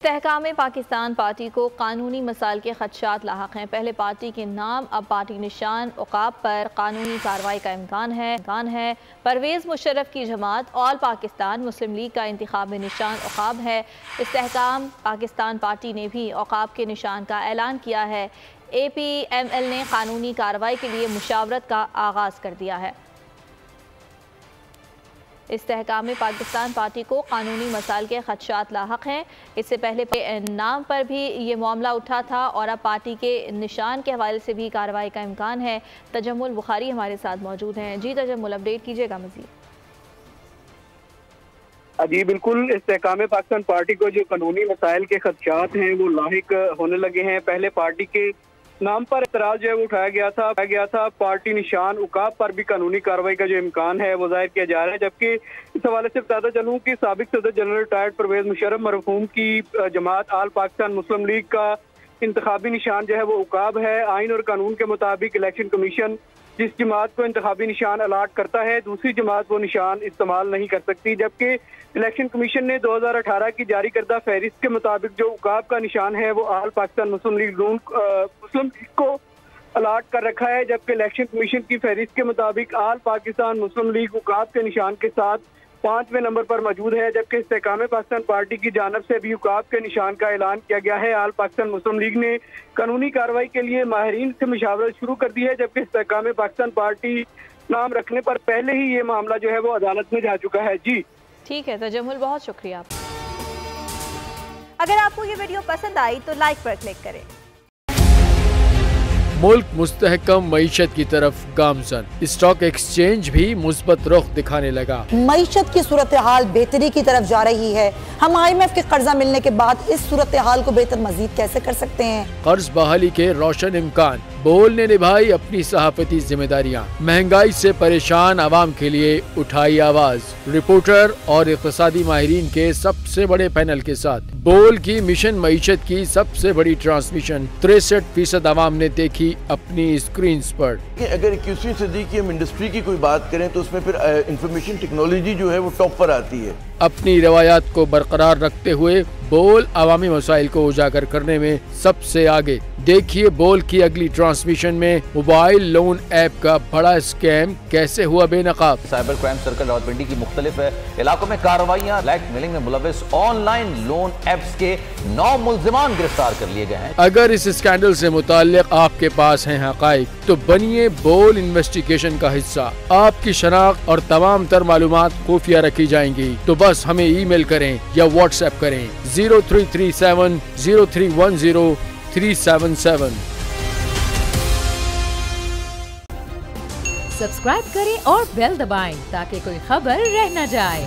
इस्तेहकाम Pakistan party को कानूनी मसाइल के खदशात लाहक हैं। पहले पार्टी के नाम अब पार्टी निशान औकाब पर कानूनी कार्रवाई का इम्कान है। परवेज़ मुशर्रफ की जमात ऑल पाकिस्तान मुस्लिम लीग का इंतखाबी निशान औकाब है। इस्तेहकाम पाकिस्तान पार्टी ने भी औकाब के निशान का ऐलान किया है। APML ने कानूनी कार्रवाई के लिए मुशावरत का आगाज़ कर दिया है। इस्तेहकाम पाकिस्तान पार्टी को कानूनी मसाइल के खदशात लाहक हैं। इससे पहले नाम पर भी ये मामला उठा था और अब पार्टी के निशान के हवाले से भी कार्रवाई का इम्कान है। तजम्मुल बुखारी हमारे साथ मौजूद हैं। जी तजम्मुल, अपडेट कीजिएगा मज़ीद। जी बिल्कुल, इस्तेहकाम पाकिस्तान पार्टी को जो कानूनी मसाइल के खदशात हैं वो लाहिक होने लगे हैं। पहले पार्टी के नाम पर एतराज जो है वो उठाया गया था। पार्टी निशान उकाब पर भी कानूनी कार्रवाई का जो इम्कान है वो जाहिर किया जा रहा है। जबकि इस हवाले से बताता चलूँ कि साबिक सदर जनरल रिटायर्ड परवेज़ मुशर्रफ मरहूम की जमात आल पाकिस्तान मुस्लिम लीग का इंतखाबी निशान जो है वो उकाब है। आइन और कानून के मुताबिक इलेक्शन कमीशन जिस जमात को इंतखाबी निशान अलाट करता है, दूसरी जमात वो निशान इस्तेमाल नहीं कर सकती। जबकि इलेक्शन कमीशन ने 2018 की जारी करदा फहरिस्त के मुताबिक जो उकाब का निशान है वो आल पाकिस्तान मुस्लिम लीग को अलाट कर रखा है। जबकि इलेक्शन कमीशन की फहरिस्त के मुताबिक आल पाकिस्तान मुस्लिम लीग उकाब के निशान के साथ 5वें नंबर पर मौजूद है। जबकि इस्तेहकाम पाकिस्तान पार्टी की जानब से भी उकाब के निशान का ऐलान किया गया है। आल पाकिस्तान मुस्लिम लीग ने कानूनी कार्रवाई के लिए माहिरीन से मुशावरत शुरू कर दी है। जबकि इस्तेहकाम पाकिस्तान पार्टी नाम रखने पर पहले ही ये मामला जो है वो अदालत में जा चुका है। जी ठीक है तजम्मुल, बहुत शुक्रिया। अगर आपको ये वीडियो पसंद आई तो लाइक पर क्लिक करें। मुल्क मुस्तहकम मईशत की तरफ गामजन, स्टॉक एक्सचेंज भी मुस्बत रुख दिखाने लगा। मईशत की सूरत हाल बेहतरी की तरफ जा रही है। हम IMF के कर्जा मिलने के बाद इस सूरत हाल को बेहतर मजीद कैसे कर सकते हैं? कर्ज बहाली के रोशन इम्कान। बोल ने निभाई अपनी सहाफती जिम्मेदारियां। महंगाई से परेशान आवाम के लिए उठाई आवाज। रिपोर्टर और इक़्तिसादी माहिरीन के सबसे बड़े पैनल के साथ बोल की मिशन मईशत की सबसे बड़ी ट्रांसमिशन 63% आवाम ने देखी अपनी स्क्रीन पर। अगर 21वीं सदी की हम इंडस्ट्री की कोई बात करें तो उसमें फिर इंफॉर्मेशन टेक्नोलॉजी जो है वो टॉप पर आती है। अपनी रवायात को बरकरार रखते हुए बोल अवामी मसाइल को उजागर करने में सबसे आगे। देखिए बोल की अगली ट्रांसमिशन में मोबाइल लोन ऐप का बड़ा स्कैम कैसे हुआ बेनकाब। साइबर क्राइम सर्कल रावलपिंडी की मुख्तलिफ इलाकों में कार्रवाइयां। ब्लैकमेलिंग में मुलविस ऑनलाइन लोन ऐप्स के 9 मुल्जिमान गिरफ्तार कर लिए गए हैं। अगर इस स्कैंडल से मुताल्लिक आपके पास हैं हकाइक तो बनिए बोल इन्वेस्टिगेशन का हिस्सा। आपकी शनाख्त और तमाम तर मालूमात खुफिया रखी जाएंगी। तो बस हमें ईमेल करें या व्हाट्सएप करें 0337 0310 377। सब्सक्राइब करें और बेल दबाएं ताकि कोई खबर रह न जाए।